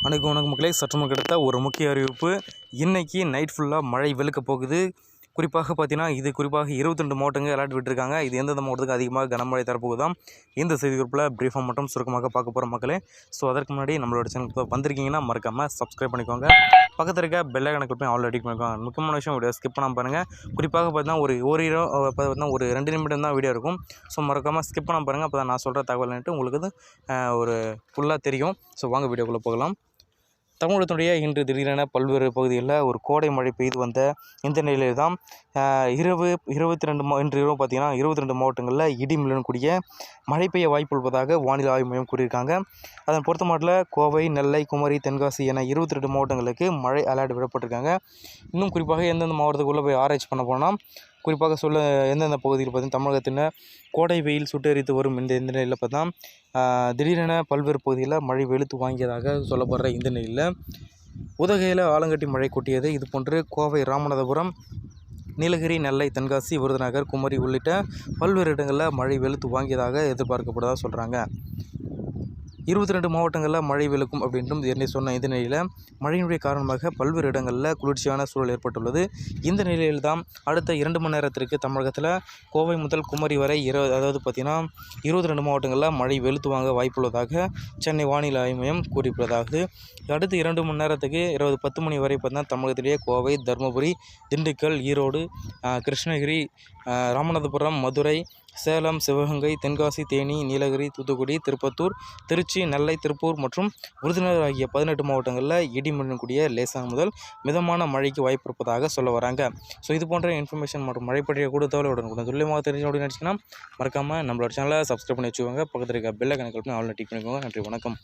வணக்கம் மக்களே, சற்று கிடைத்த ஒரு முக்கிய அறிவிப்பு. இன்றைக்கி நைட் ஃபுல்லாக மழை வெளுக்க போகுது. குறிப்பாக பார்த்தீங்கன்னா, இது குறிப்பாக 22 மாவட்டங்கள் அலர்ட் விட்டுருக்காங்க. இது எந்தெந்த மாவட்டத்துக்கு அதிகமாக கனமழை தரப்போகுதாம் இந்த செய்தி குறிப்பில் ப்ரீஃபாக மட்டும் சுருக்கமாக பார்க்க போகிற மக்களே. ஸோ அதற்கு முன்னாடி நம்மளோட சேனலுக்கு வந்திருக்கீங்கன்னா மறக்காமல் சப்ஸ்கிரைப் பண்ணிக்கோங்க. பக்கத்தில் இருக்க பெல் ஐகானை போய் ஆல் ரெடி பண்ணிக்கோங்க. முக்கியமான விஷயம், வீடியோ ஸ்கிப் பண்ணாமல் பாருங்கள். குறிப்பாக பார்த்தீங்கன்னா ஒரு 2 நிமிடம் தான் வீடியோ இருக்கும். ஸோ மறக்காமல் ஸ்கிப் பண்ணாமல் பாருங்கள். அப்போ தான் நான் சொல்கிற தகவல்ன்ட்டு உங்களுக்கு ஒரு ஃபுல்லாக தெரியும். ஸோ வாங்க வீடியோக்குள்ளே போகலாம். தமிழகத்தினுடைய இன்று திடீரென பல்வேறு பகுதிகளில் ஒரு கோடை மழை பெய்து வந்த இந்த நிலையில் தான் இன்று இரவு பார்த்திங்கன்னா 22 மாவட்டங்களில் இடி மின்னலுடன் கூடிய மழை பெய்ய வாய்ப்பு இருப்பதாக வானிலை ஆய்வு மையம் கூறியிருக்காங்க. அதன் பொறுத்தமட்டில் கோவை, நெல்லை, குமரி, தென்காசி என 22 மாவட்டங்களுக்கு மழை அலர்ட் விடப்பட்டிருக்காங்க. இன்னும் குறிப்பாக எந்தெந்த மாவட்டத்துக்குள்ளே போய் ஆராய்ச்சி பண்ண போனால் குறிப்பாக எந்தெந்த பகுதியில் பார்த்தீங்கன்னா தமிழகத்தின் கோடை வெயில் சுட்டெரித்து வரும் இந்த நிலையில் பார்த்தா திடீரென பல்வேறு பகுதிகளில் மழை வெளுத்து வாங்கியதாக சொல்லப்படுற இந்த நிலையில் உதகையில் ஆலங்கட்டி மழை கொட்டியது. இதுபோன்று கோவை, ராமநாதபுரம், நீலகிரி, நெல்லை, தென்காசி, விருதுநகர், குமரி உள்ளிட்ட பல்வேறு இடங்களில் மழை வெளுத்து வாங்கியதாக எதிர்பார்க்கப்படுவதாக சொல்கிறாங்க. 22 மாவட்டங்களில் மழை வெளுக்கும் அப்படின்றும் என்னை சொன்ன இந்த நிலையில் மழையினுடைய காரணமாக பல்வேறு இடங்களில் குளிர்ச்சியான சூழல் ஏற்பட்டுள்ளது. இந்த நிலையில் தான் அடுத்த 2 மணி நேரத்திற்கு தமிழகத்தில் கோவை முதல் குமரி வரை பார்த்திங்கன்னா 22 மாவட்டங்களில் மழை வெளுத்து வாங்க வாய்ப்புள்ளதாக சென்னை வானிலை ஆய்வு மையம் கூறியுள்ளதாவது. அடுத்த 2 மணி நேரத்துக்கு இரவு 10 மணி வரை பார்த்தீங்கன்னா தமிழகத்திலேயே கோவை, தருமபுரி, திண்டுக்கல், ஈரோடு, கிருஷ்ணகிரி, ராமநாதபுரம், மதுரை, சேலம், சிவகங்கை, தென்காசி, தேனி, நீலகிரி, தூத்துக்குடி, திருப்பத்தூர், திருச்சி, நெல்லை, திருப்பூர் மற்றும் விருதுநகர் ஆகிய 18 மாவட்டங்களில் இடி மின்னலுடன் கூடிய லேசான முதல் மிதமான மழைக்கு வாய்ப்பு இருப்பதாக சொல்ல வராங்க. ஸோ இது போன்ற இன்ஃபர்மேஷன் மற்றும் மழை பற்றிய கூட தகவலுடன் துல்லியமாக தெரிஞ்சு நினச்சிங்கன்னா மறக்காமல் நம்மளோட சேனலை சப்ஸ்கிரைப் பண்ணி வச்சுக்கோங்க. பக்கத்தில் இருக்க பெல் ஐகானை கிளிக் பண்ணி ஆல் டிக் பண்ணிக்கோங்க. நன்றி, வணக்கம்.